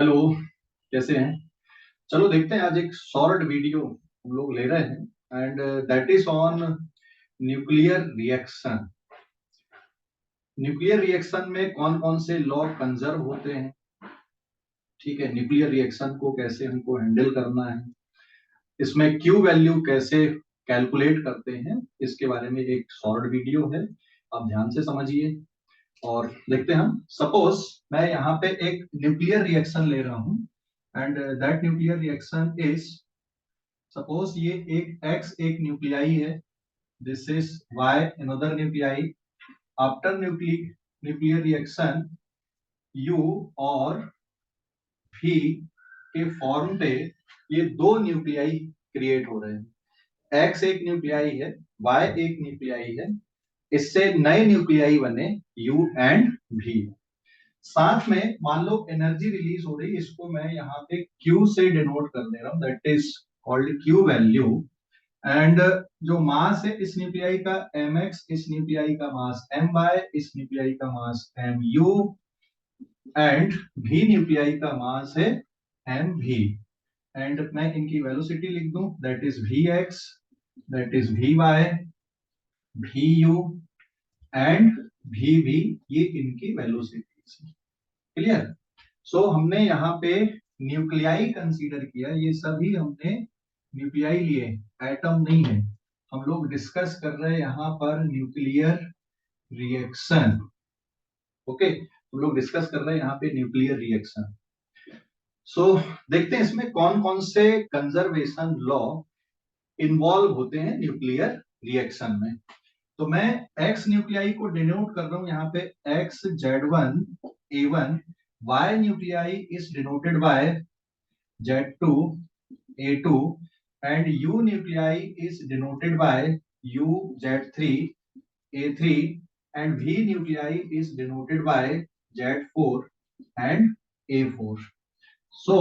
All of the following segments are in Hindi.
हेलो। कैसे हैं? चलो देखते हैं, आज एक शॉर्ट वीडियो हम लोग ले रहे हैं and that is on nuclear reaction. Nuclear reaction में कौन कौन से लॉ कंजर्व होते हैं, ठीक है, न्यूक्लियर रिएक्शन को कैसे हमको हैंडल करना है, इसमें क्यू वैल्यू कैसे कैलकुलेट करते हैं, इसके बारे में एक शॉर्ट वीडियो है। आप ध्यान से समझिए और देखते हैं। हम सपोज मैं यहाँ पे एक न्यूक्लियर रिएक्शन ले रहा हूँ and that nuclear reaction is, suppose ये एक X एक न्यूक्लियाई है, this is Y another nuclei. After nuclear reaction U और V के फॉर्म पे ये दो न्यूक्लियाई क्रिएट हो रहे हैं। X एक न्यूक्लियाई है, Y एक न्यूक्लियाई है, इससे नए न्यूक्लियाई बने U एंड V। साथ में मान लो एनर्जी रिलीज हो रही है, इसको मैं यहाँ पे Q से डिनोट कर दे रहा हूँ, that is called Q value. And जो मास है इस न्यूक्लियाई का mx, इस न्यूक्लियाई का मास my, इस न्यूक्लियाई का मास mu एंड v न्यूक्लियाई का मास है mv। एंड मैं इनकी वेलोसिटी लिख दूं, that is vx, that is vy, vu and vv, ये इनकी वेलोसिटी। क्लियर? सो हमने यहाँ पे न्यूक्लियाई कंसीडर किया, ये सभी हमने न्यूक्लियाई लिए, एटम नहीं है। हम लोग डिस्कस कर रहे हैं यहाँ पर न्यूक्लियर रिएक्शन। ओके, हम लोग डिस्कस कर रहे हैं यहाँ पे न्यूक्लियर रिएक्शन। सो देखते हैं इसमें कौन कौन से कंजर्वेशन लॉ इन्वॉल्व होते हैं न्यूक्लियर रिएक्शन में। तो मैं एक्स न्यूक्लियाई को डिनोट कर रहा हूं यहाँ पे X Z1 A1, Y nuclei is denoted by Z2 A2 and U nuclei is denoted by U Z3 A3 and V nuclei is denoted by Z4 and A4. So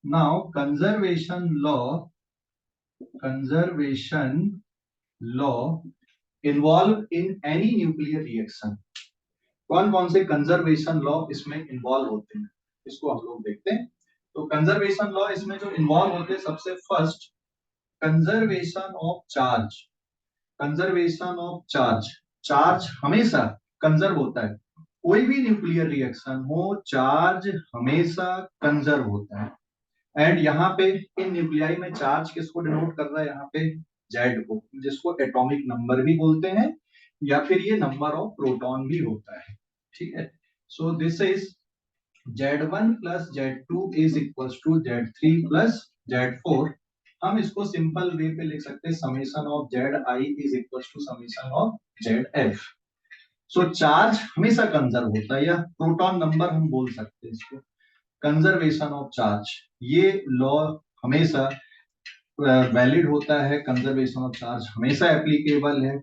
now conservation law involve in any nuclear reaction. कौन कौन से कंजर्वेशन लॉ इसमें इन्वॉल्व होते हैं, इसको हम लोग देखते हैं। तो कंजर्वेशन लॉ इसमें जो इन्वॉल्व होते हैं, सबसे first conservation of charge. Conservation of charge, charge हमेशा कंजर्व होता है। कोई भी न्यूक्लियर रिएक्शन हो, चार्ज हमेशा कंजर्व होता है। एंड यहाँ पे इन न्यूक्लियाई में चार्ज किसको डिनोट कर रहा है, यहाँ पे जेड को, जिसको एटॉमिक नंबर भी बोलते हैं या फिर ये नंबर ऑफ प्रोटॉन भी होता है। ठीक है, so this is Z1 plus Z2 is equal to Z3 plus Z4। हम इसको सिंपल वे पे लिख सकते हैं, summation of Zi is equal to summation of Zf। So charge हमेशा कंजर्व होता है, या प्रोटॉन नंबर हम बोल सकते हैं इसको। कंजर्वेशन ऑफ चार्ज, ये लॉ हमेशा वैलिड होता है। कंजर्वेशन ऑफ चार्ज हमेशा एप्लीकेबल है।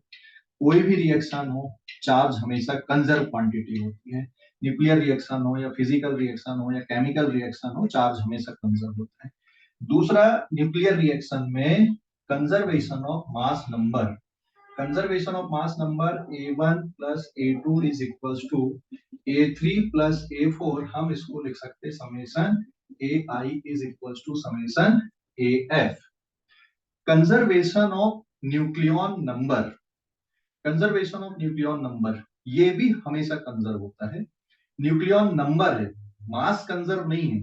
कोई भी रिएक्शन हो, चार्ज हमेशा कंजर्व क्वांटिटी होती है। न्यूक्लियर रिएक्शन हो या फिजिकल रिएक्शन हो या केमिकल रिएक्शन हो, चार्ज हमेशा कंजर्व होता है। दूसरा, न्यूक्लियर रिएक्शन में conservation of mass number. Conservation of mass number A1 plus A2 is equal to A3 plus A4। हम इसको लिख सकते हैं summation AI is equal to summation AF। Conservation of nucleon number, conservation of nucleon number, ये भी हमेशा कंजर्व होता है। न्यूक्लियॉन नंबर है, मास कंजर्व नहीं है।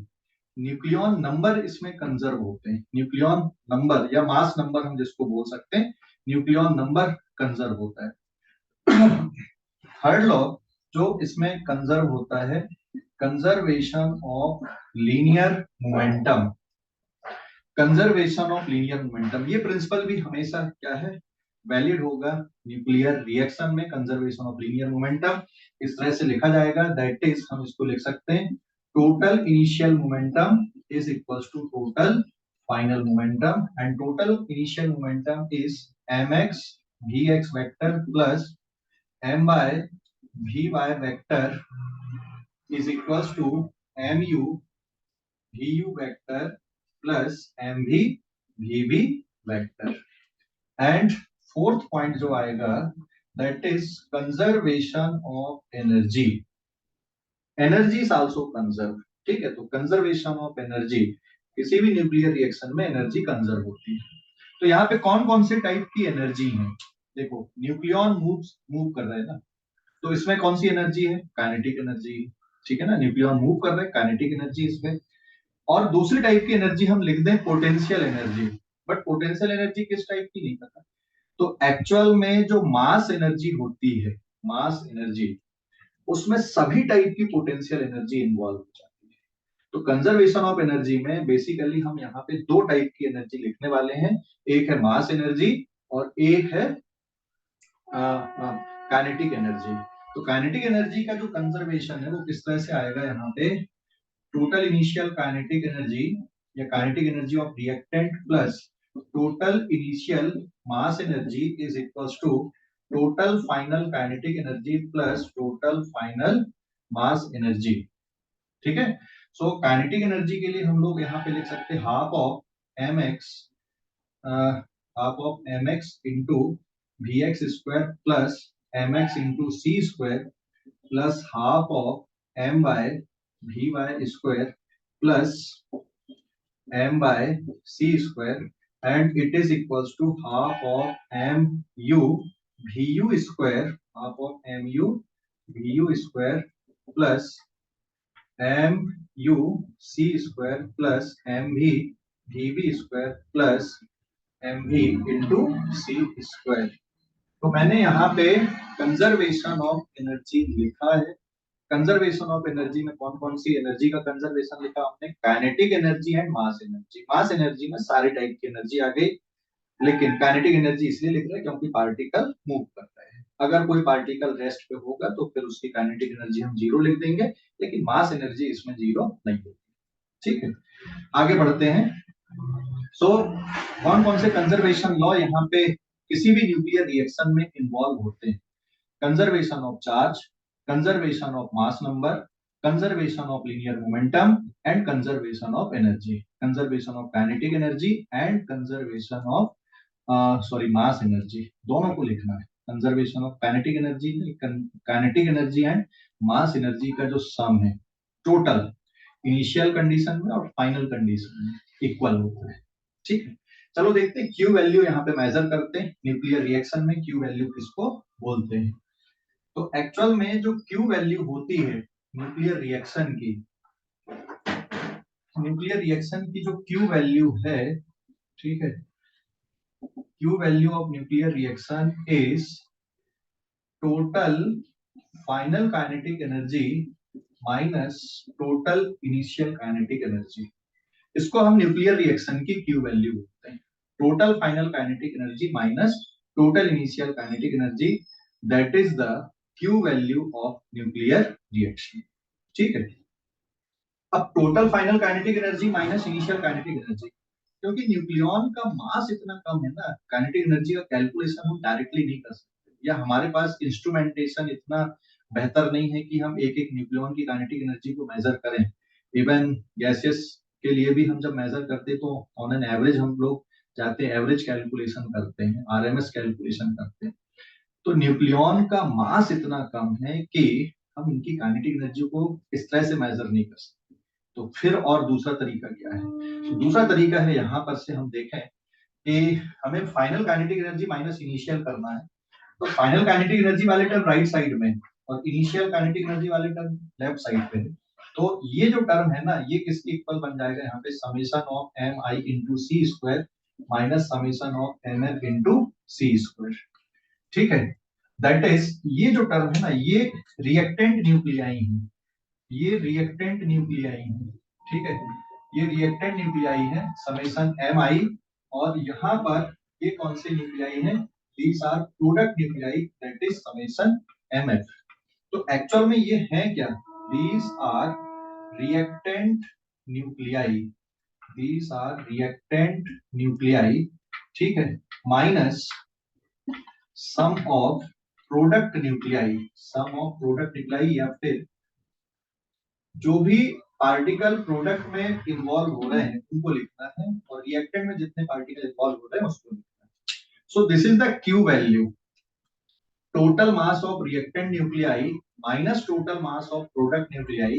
न्यूक्लियॉन नंबर इसमें कंजर्व होते हैं। न्यूक्लियॉन नंबर या मास नंबर हम जिसको बोल सकते हैं, न्यूक्लियॉन नंबर कंजर्व होता है। थर्ड लॉ जो इसमें कंजर्व होता है, conservation of linear momentum. Conservation of linear momentum, ये प्रिंसिपल भी हमेशा क्या है, वैलिड होगा न्यूक्लियर रिएक्शन में। कंजर्वेशन ऑफ लीनियर मोमेंटम इस तरह से लिखा जाएगा, दैट इज, हम इसको लिख सकते हैं, total initial momentum is equal to total final momentum. And total initial momentum is mx vx vector plus my vy vector is equal to mu vu vector plus mv vb vector. And fourth point जो आएगा, that is conservation of energy. Energy is also conserve. ठीक है, तो कंजर्वेशन ऑफ एनर्जी, किसी भी न्यूक्लियर रिएक्शन में एनर्जी कंजर्व होती है। तो यहाँ पे कौन कौन से टाइप की एनर्जी है, देखो न्यूक्लियॉन मूव कर रहा है ना, तो इसमें कौन सी एनर्जी है, काइनेटिक एनर्जी, ठीक है ना, न्यूक्लियॉन मूव कर रहे हैं, काइनेटिक एनर्जी इसमें। और दूसरी टाइप की एनर्जी हम लिख दें potential energy, but potential energy किस टाइप की नहीं पता। तो एक्चुअल में जो मास एनर्जी होती है, मास एनर्जी, उसमें सभी टाइप की पोटेंशियल एनर्जी इन्वॉल्व हो जाती है। तो कंजर्वेशन ऑफ एनर्जी में बेसिकली हम यहाँ पे दो टाइप की एनर्जी लिखने वाले हैं, एक है मास एनर्जी और एक है काइनेटिक एनर्जी। तो काइनेटिक एनर्जी का जो कंजर्वेशन है वो किस तरह से आएगा, यहाँ पे टोटल इनिशियल काइनेटिक एनर्जी या kinetic energy of reactant plus total initial mass energy is equals to total final kinetic energy plus total final mass energy. ठीक है, सो काइनेटिक एनर्जी के लिए हम लोग यहाँ पे लिख सकते हैं half of M X into V X square plus M X into C square plus half of M by V Y square plus m by c square and it is equals to half of mu vu square, half of mu vu square plus mu c square plus mv vv square plus mv into c square। तो मैंने यहाँ पे कंजर्वेशन ऑफ एनर्जी लिखा है। कंजर्वेशन ऑफ एनर्जी में कौन कौन सी एनर्जी का कंजर्वेशन लिखा हमने, kinetic energy and mass energy. Mass energy में सारे टाइप की एनर्जी आ गई, लेकिन काइनेटिक एनर्जी इसलिए लिख रहे हैं क्योंकि पार्टिकल मूव कर रहे हैं। अगर कोई पार्टिकल रेस्ट पे होगा तो फिर उसकी काइनेटिक एनर्जी हम जीरो लिख देंगे, लेकिन मास एनर्जी इसमें जीरो नहीं होगी। ठीक है, आगे बढ़ते हैं। सो कौन कौन से कंजर्वेशन लॉ यहाँ पे किसी भी न्यूक्लियर रिएक्शन में इन्वॉल्व होते हैं, conservation of charge, conservation of mass number, conservation of linear momentum and conservation of energy, conservation of kinetic energy and conservation of mass energy, दोनों को लिखना है। Conservation of kinetic energy, kinetic energy and mass energy का जो सम है टोटल इनिशियल कंडीशन में और फाइनल कंडीशन में इक्वल होता है। ठीक है, चलो देखते हैं क्यू वैल्यू यहाँ पे मेजर करते हैं न्यूक्लियर रिएक्शन में, क्यू वैल्यू किसको बोलते हैं। तो एक्चुअल में जो क्यू वैल्यू होती है न्यूक्लियर रिएक्शन की, न्यूक्लियर रिएक्शन की जो क्यू वैल्यू है, ठीक है, Q value of nuclear reaction is total final kinetic energy minus total initial kinetic energy. इसको हम न्यूक्लियर रिएक्शन की क्यू वैल्यू बोलते हैं, total final kinetic energy minus total initial kinetic energy, that is the Q value of nuclear reaction. ठीक है, अब total final kinetic energy minus initial kinetic energy, क्योंकि न्यूक्लियॉन का मास इतना कम है ना, काइनेटिक एनर्जी का कैलकुलेशन हम डायरेक्टली नहीं कर सकते, या हमारे पास इंस्ट्रूमेंटेशन इतना बेहतर नहीं है कि हम एक एक न्यूक्लियॉन की काइनेटिक एनर्जी को मेजर करें। इवन गैसेस के लिए भी हम जब मेजर करते तो ऑन एन एवरेज हम लोग जाते हैं, एवरेज कैलकुलेशन करते हैं, आरएमएस कैलकुलेशन करते हैं। तो न्यूक्लियॉन का मास इतना कम है कि हम इनकी काइनेटिक एनर्जी को इस तरह से मेजर नहीं कर सकते। तो फिर और दूसरा तरीका क्या है, तो दूसरा तरीका है यहाँ पर से हम देखें कि हमें final kinetic energy minus initial करना है। तो फाइनल काइनेटिक एनर्जी वाले टर्म राइट साइड में और इनिशियल काइनेटिक एनर्जी वाले टर्म लेफ्ट साइड पे है। तो ये जो टर्म है ना, ये किसके इक्वल बन जाएगा, यहाँ पे summation of M I into C square minus summation of M L into C square. ठीक है, दैट इज ये जो टर्म है ना, ये रिएक्टेंट न्यूक्लियाई है, ये रिएक्टेंट न्यूक्लियाई है। ठीक है, ये रिएक्टेंट न्यूक्लियाई है समेशन एम आई, और यहाँ पर ये कौन से न्यूक्लियाई है, these are product nuclei, that is summation M F. तो एक्चुअल में ये है क्या, these are reactant nuclei, these are reactant nuclei, ठीक है, minus sum of product nuclei, sum of product nuclei, या फिर जो भी पार्टिकल प्रोडक्ट में इन्वॉल्व हो रहे हैं उनको लिखना है, और रिएक्टेंट में जितने पार्टिकल इन्वॉल्व हो रहे हैं उसको लिखना है। So this is the Q value, total mass of reactant nuclei minus total mass of product nuclei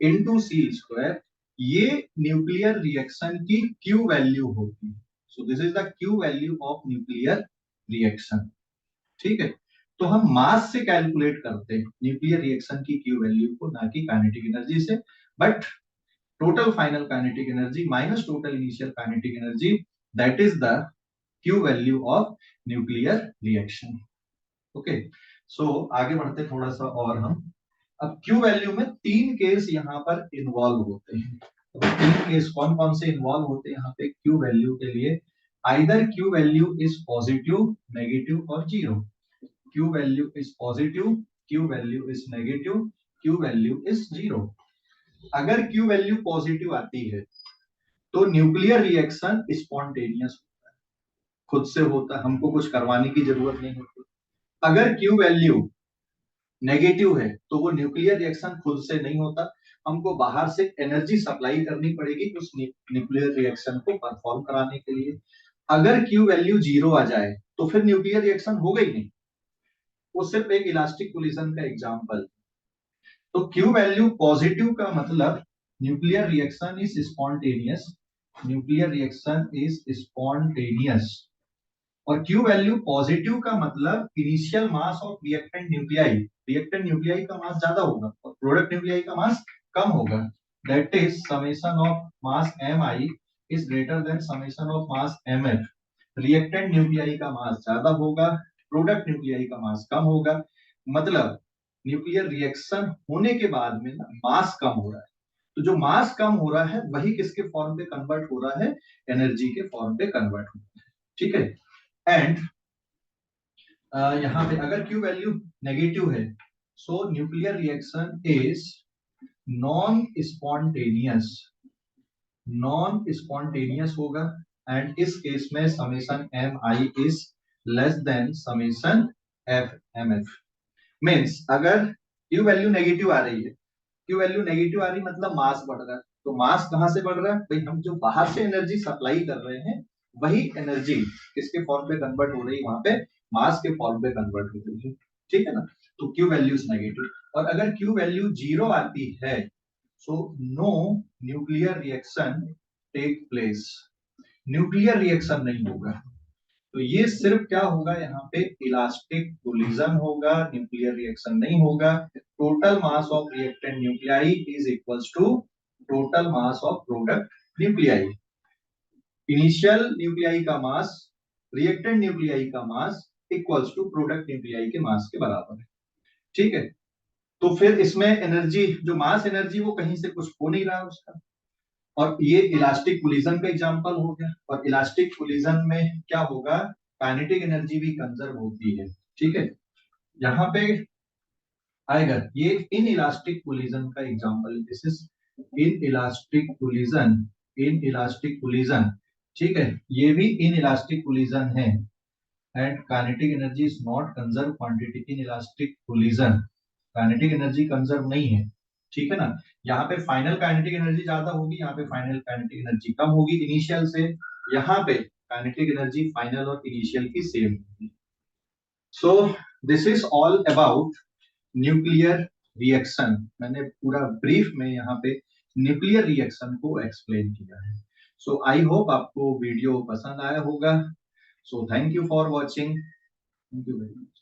into C square, ये न्यूक्लियर रिएक्शन की क्यू वैल्यू होती है। So this is the Q value of nuclear reaction. ठीक है, तो हम मास से कैलकुलेट करते हैं न्यूक्लियर रिएक्शन की क्यू वैल्यू को, ना कि काइनेटिक एनर्जी से। But total final kinetic energy minus total initial kinetic energy, that is the Q value of nuclear reaction. Okay, so आगे बढ़ते थोड़ा सा और हम। अब क्यू वैल्यू में तीन केस यहाँ पर इन्वॉल्व होते हैं। तो तीन केस कौन कौन से इन्वॉल्व होते हैं यहाँ पे क्यू वैल्यू के लिए? Either Q value is positive, negative और zero. Q value is positive, Q value is negative, Q value is zero. अगर क्यू वैल्यू पॉजिटिव आती है तो न्यूक्लियर रिएक्शन स्पॉन्टेनियस होता है, खुद से होता है, हमको कुछ करवाने की जरूरत नहीं होती। अगर क्यू वैल्यू नेगेटिव है तो वो न्यूक्लियर रिएक्शन खुद से नहीं होता, हमको बाहर से एनर्जी सप्लाई करनी पड़ेगी उस न्यूक्लियर रिएक्शन को परफॉर्म कराने के लिए। अगर क्यू वैल्यू जीरो आ जाए तो फिर न्यूक्लियर रिएक्शन होगा ही नहीं, वो सिर्फ एक इलास्टिक कोलिजन का एग्जांपल। तो क्यू वैल्यू पॉजिटिव का मतलब nuclear reaction is spontaneous, nuclear reaction is spontaneous. और क्यू वैल्यू पॉजिटिव का मतलब initial mass of reactant nuclei, reactant nuclei का मास ज्यादा होगा और प्रोडक्ट न्यूक्लियाई का मास कम होगा। That is summation of mass mi is greater than summation of mass mf। Reactant nuclei का मास ज्यादा होगा, प्रोडक्ट न्यूक्लियाई का मास कम होगा। मतलब न्यूक्लियर रिएक्शन होने के बाद में ना मास कम हो रहा है, तो जो मास कम हो रहा है वही किसके फॉर्म पे कन्वर्ट हो रहा है? एनर्जी के फॉर्म पे कन्वर्ट हो रहा है। ठीक है, एंड यहाँ पे अगर क्यू वैल्यू नेगेटिव है so nuclear reaction is non spontaneous, non spontaneous होगा। एंड इस केस में summation M I is less than summation F M F. Means अगर क्यू वैल्यू नेगेटिव आ रही है, क्यू वैल्यू नेगेटिव आ रही मतलब मास बढ़ रहा है, तो मास कहां से बढ़ रहा है भाई? हम जो बाहर से एनर्जी सप्लाई कर रहे हैं वही एनर्जी किसके फॉर्म पे कन्वर्ट हो रही है? वहां पे मास के फॉर्म पे कन्वर्ट हो रही है। ठीक है ना, तो क्यू वैल्यू इज नेगेटिव। और अगर क्यू वैल्यू जीरो आती है so no nuclear reaction take place, nuclear reaction नहीं होगा। तो ये सिर्फ क्या होगा यहाँ पे? इलास्टिक कोलिजन होगा, न्यूक्लियर रिएक्शन नहीं होगा। Total mass of reactant nuclei is equals to total mass of product nuclei. Initial nuclei का मास रिएक्टेंट न्यूक्लियाई का mass equals to product nuclei के मास के बराबर है। ठीक है, तो फिर इसमें एनर्जी, जो मास एनर्जी वो कहीं से कुछ हो नहीं रहा है उसका। और ये इलास्टिक कोलिजन का एग्जांपल हो गया, और इलास्टिक कोलिजन में क्या होगा? काइनेटिक एनर्जी भी कंजर्व होती है। ठीक है, यहाँ पे आएगा ये इन इलास्टिक कोलिजन का example, this is in elastic collision, in elastic collision. ठीक है, ये भी इन इलास्टिक कोलिजन है and kinetic energy is not conserve quantity in elastic collision, kinetic energy conserve नहीं है। ठीक है ना, यहाँ पे फाइनल काइनेटिक एनर्जी ज्यादा होगी, यहाँ पे फाइनल काइनेटिक एनर्जी कम होगी इनिशियल से। यहाँ पे काइनेटिक एनर्जी फाइनल और इनिशियल की सेम होगी। सो this is all about nuclear reaction. मैंने पूरा ब्रीफ में यहाँ पे न्यूक्लियर रिएक्शन को एक्सप्लेन किया है। सो आई होप आपको वीडियो पसंद आया होगा। So thank you for watching, thank you very much.